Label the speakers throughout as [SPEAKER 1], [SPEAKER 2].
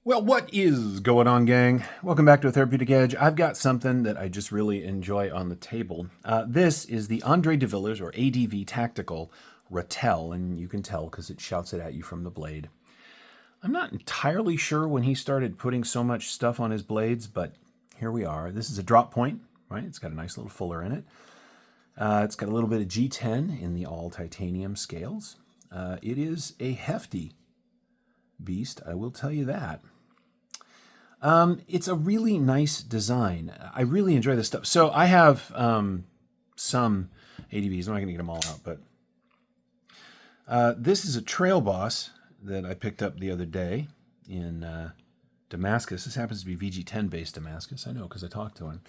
[SPEAKER 1] Well, what is going on, gang? Welcome back to A Therapeutic Edge. I've got something that I just really enjoy on the table. This is the Andre de Villiers, or ADV Tactical Ratel, and you can tell because it shouts it at you from the blade. I'm not entirely sure when he started putting so much stuff on his blades, but here we are. This is a drop point, right? It's got a nice little fuller in it. It's got a little bit of G-10 in the all-titanium scales. It is a hefty beast, I will tell you that. It's a really nice design. I really enjoy this stuff. So I have some ADVs. I'm not going to get them all out, but this is a Trail Boss that I picked up the other day in Damascus. This happens to be VG10 based Damascus. I know because I talked to him.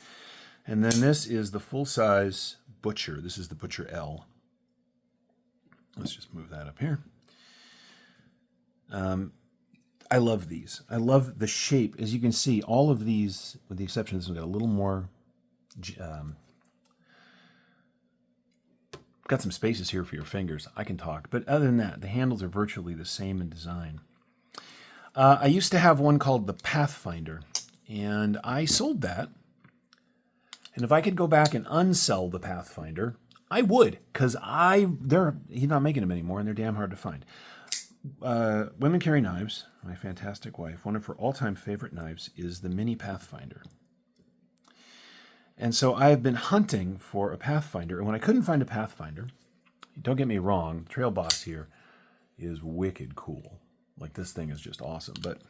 [SPEAKER 1] And then this is the full-size Butcher. This is the Butcher L. Let's just move that up here. I love these. I love the shape. As you can see, all of these, with the exception of this one, got a little more, got some spaces here for your fingers. I can talk. But other than that, the handles are virtually the same in design. I used to have one called the Pathfinder, and I sold that. And if I could go back and unsell the Pathfinder, I would, because he's not making them anymore, and they're damn hard to find. Women Carry Knives, my fantastic wife, one of her all-time favorite knives is the Mini Pathfinder. And so I've been hunting for a Pathfinder, and when I couldn't find a Pathfinder, don't get me wrong, Trail Boss here is wicked cool. Like, this thing is just awesome, but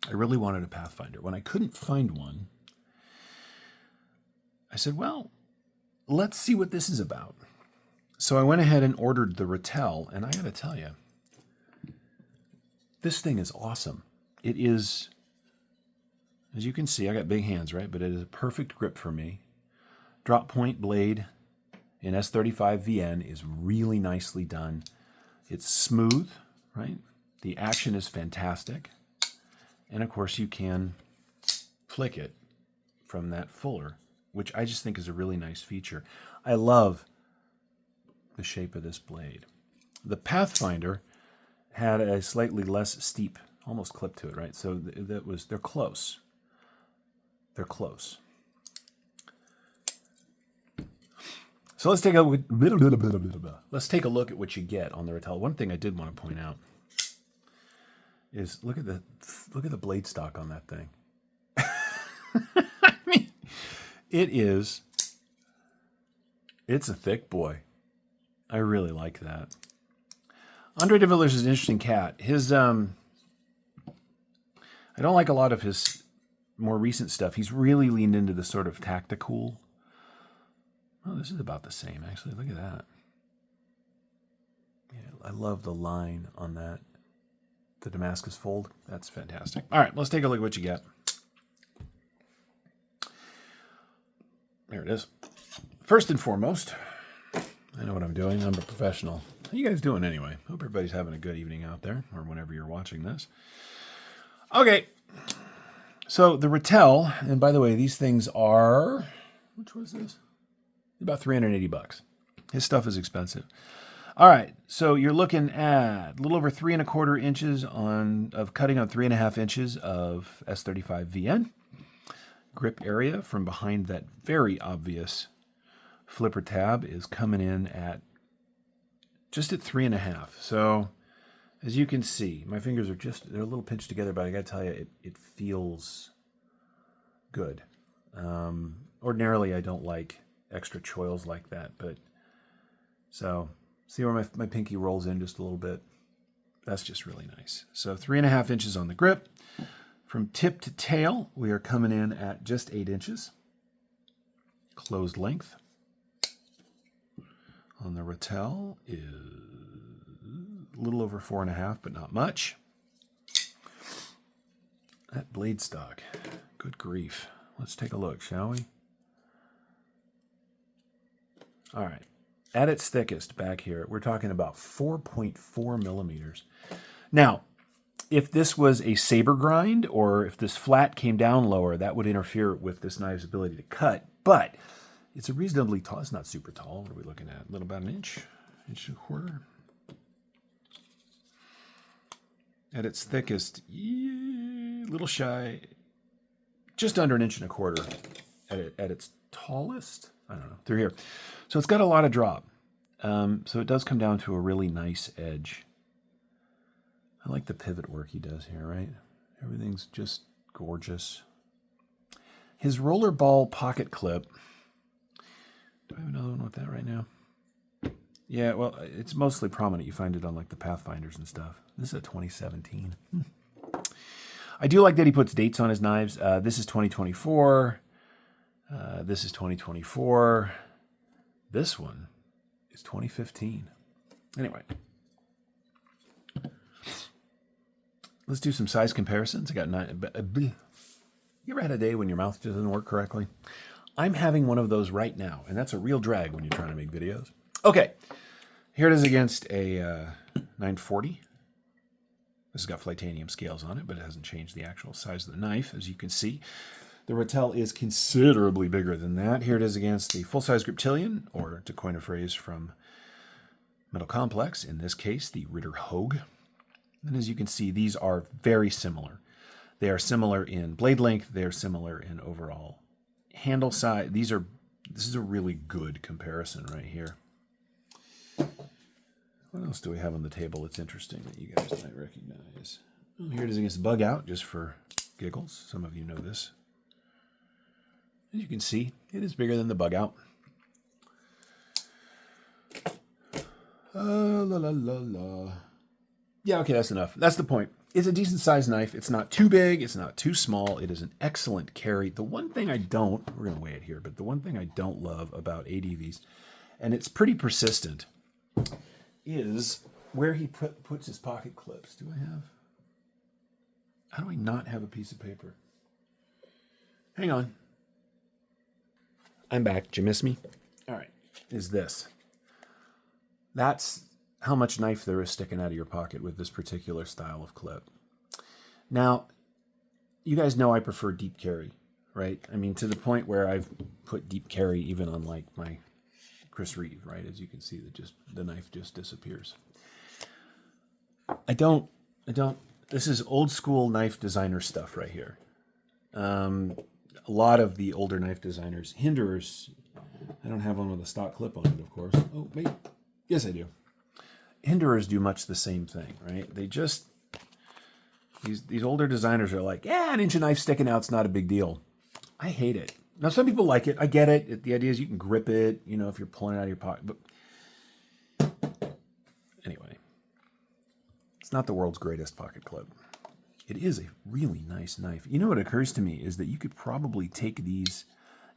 [SPEAKER 1] I really wanted a Pathfinder. When I couldn't find one, I said, well, let's see what this is about. So I went ahead and ordered the Ratel, and I got to tell you, this thing is awesome. It is, as you can see, I got big hands, right? But it is a perfect grip for me. Drop point blade in S35 VN is really nicely done. It's smooth, right? The action is fantastic. And of course you can flick it from that fuller, which I just think is a really nice feature. I love the shape of this blade. The Pathfinder had a slightly less steep, almost clip to it, right? So they're close. They're close. So let's take a look at what you get on the Ratel. One thing I did want to point out is look at the blade stock on that thing. I mean, it's a thick boy. I really like that. Andre de Villiers is an interesting cat. His, I don't like a lot of his more recent stuff. He's really leaned into the sort of tactical. Oh, this is about the same, actually. Look at that. Yeah, I love the line on that. The Damascus fold. That's fantastic. All right, let's take a look at what you get. There it is. First and foremost, I know what I'm doing. I'm a professional. How you guys doing anyway? Hope everybody's having a good evening out there, or whenever you're watching this. Okay, so the Ratel, and by the way, these things are, which was this? About $380. His stuff is expensive. All right, so you're looking at a little over 3¼ inches of cutting on 3½ inches of S35 VN. Grip area from behind that very obvious flipper tab is coming in at just at 3½. So as you can see, my fingers are they're a little pinched together, but I gotta tell you, it feels good. Ordinarily, I don't like extra choils like that, but so see where my pinky rolls in just a little bit? That's just really nice. So 3½ inches on the grip. From tip to tail, we are coming in at just 8 inches. Closed length on the Ratel is a little over 4½, but not much. That blade stock, good grief. Let's take a look, shall we? All right, at its thickest back here, we're talking about 4.4 millimeters. Now, if this was a saber grind or if this flat came down lower, that would interfere with this knife's ability to cut, but it's a reasonably tall, it's not super tall. What are we looking at? A little about an inch, inch and a quarter. At its thickest, a little shy, just under 1.25 inches at its tallest. I don't know, through here. So it's got a lot of drop. So it does come down to a really nice edge. I like the pivot work he does here, right? Everything's just gorgeous. His rollerball pocket clip. Do I have another one with that right now? Yeah, well, it's mostly prominent. You find it on like the Pathfinders and stuff. This is a 2017. I do like that he puts dates on his knives. This is 2024. This is 2024. This one is 2015. Anyway. Let's do some size comparisons. I got 9. You ever had a day when your mouth just doesn't work correctly? I'm having one of those right now, and that's a real drag when you're trying to make videos. Okay, here it is against a 940. This has got Flytanium scales on it, but it hasn't changed the actual size of the knife, as you can see. The Ratel is considerably bigger than that. Here it is against the full-size Griptilian, or to coin a phrase from Metal Complex, in this case, the Ritter Hogue. And as you can see, these are very similar. They are similar in blade length. They are similar in overall handle size. This is a really good comparison right here. What else do we have on the table that's interesting that you guys might recognize? Oh, here it is against Bug Out, just for giggles. Some of you know this. As you can see, it is bigger than the Bug Out. La la la la. Yeah, okay, that's enough. That's the point. It's a decent sized knife. It's not too big. It's not too small. It is an excellent carry. The one thing I don't, we're going to weigh it here, but the one thing I don't love about ADVs, and it's pretty persistent, is where he puts his pocket clips. How do I not have a piece of paper? Hang on. I'm back. Did you miss me? All right. Is this. That's how much knife there is sticking out of your pocket with this particular style of clip. Now, you guys know I prefer deep carry, right? I mean, to the point where I've put deep carry even on like my Chris Reeve, right? As you can see, the knife just disappears. This is old school knife designer stuff right here. A lot of the older knife designers, Hinderers, I don't have one with a stock clip on it, of course. Oh, wait. Yes, I do. Hinderers do much the same thing, right? They just, these older designers are like, yeah, an inch of knife sticking out's not a big deal. I hate it. Now, some people like it. I get it. The idea is you can grip it, you know, if you're pulling it out of your pocket. But anyway, it's not the world's greatest pocket clip. It is a really nice knife. You know what occurs to me is that you could probably take these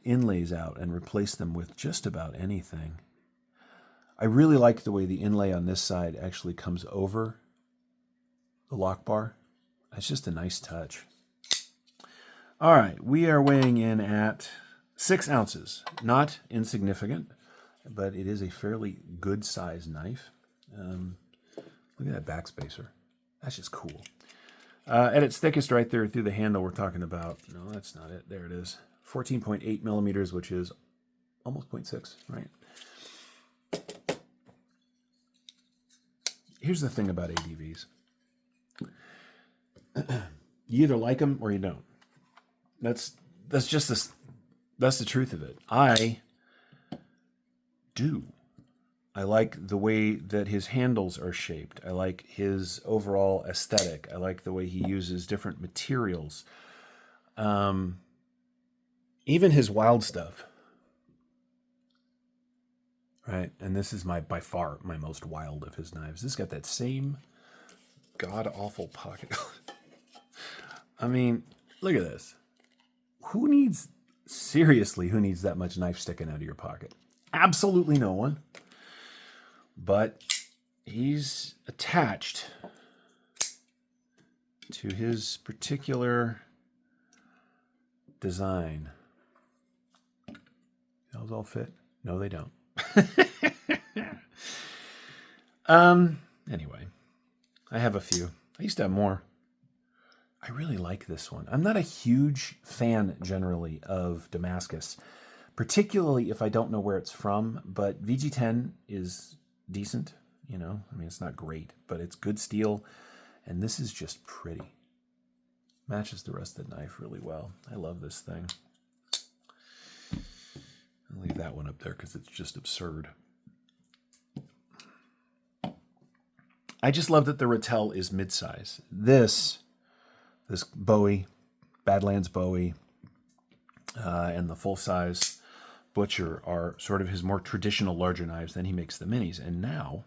[SPEAKER 1] inlays out and replace them with just about anything. I really like the way the inlay on this side actually comes over the lock bar. It's just a nice touch. All right, we are weighing in at 6 ounces. Not insignificant, but it is a fairly good size knife. Look at that backspacer. That's just cool. At its thickest right there through the handle, we're talking about, no, that's not it. There it is. 14.8 millimeters, which is almost 0.6, right? Here's the thing about ADVs. You either like them or you don't. That's the truth of it. I do. I like the way that his handles are shaped. I like his overall aesthetic. I like the way he uses different materials. Even his wild stuff. Right, and this is by far my most wild of his knives. This got that same god-awful pocket. I mean, look at this. Who needs that much knife sticking out of your pocket? Absolutely no one. But he's attached to his particular design. Those all fit? No, they don't. Anyway, I have a few. I used to have more. I really like this one. I'm not a huge fan generally of Damascus, particularly if I don't know where it's from, but VG10 is decent, you know. I mean, it's not great, but it's good steel, and this is just pretty. Matches the rest of the knife really well. I love this thing. I'll leave that one up there because it's just absurd. I just love that the Ratel is mid-size. This Bowie, Badlands Bowie, and the full-size Butcher are sort of his more traditional larger knives. Then he makes the minis. And now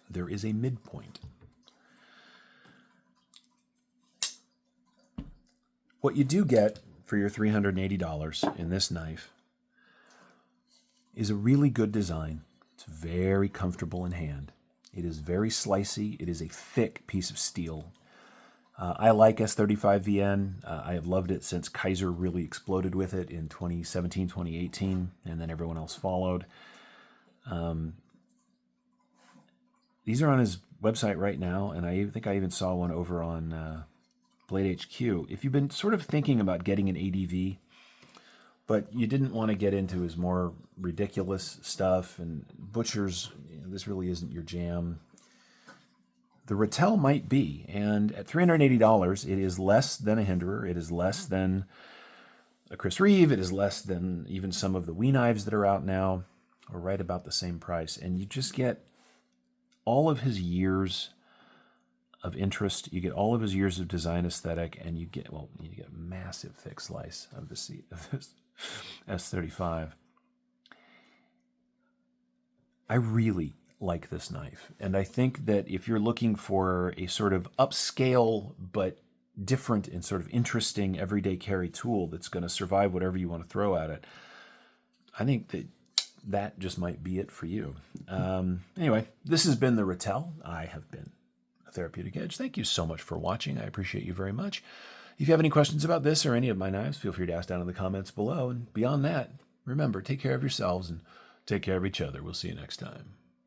[SPEAKER 1] there is a midpoint. What you do get for your $380 in this knife is a really good design. It's very comfortable in hand. It is very slicey. It is a thick piece of steel. I like S35VN. I have loved it since Kaiser really exploded with it in 2017, 2018, and then everyone else followed. These are on his website right now, and I think I even saw one over on Blade HQ. If you've been sort of thinking about getting an ADV, but you didn't want to get into his more ridiculous stuff, and Butcher's, this really isn't your jam, the Ratel might be. And at $380, it is less than a Hinderer. It is less than a Chris Reeve. It is less than even some of the Wee knives that are out now, or right about the same price. And you just get all of his years of interest. You get all of his years of design aesthetic, and you get a massive thick slice of this S35. I really like this knife, and I think that if you're looking for a sort of upscale but different and sort of interesting everyday carry tool that's going to survive whatever you want to throw at it, I think that just might be it for you. Anyway, this has been the Ratel. I have been a Therapeutic Edge. Thank you so much for watching. I appreciate you very much. If you have any questions about this or any of my knives, feel free to ask down in the comments below. And beyond that, remember, take care of yourselves and take care of each other. We'll see you next time.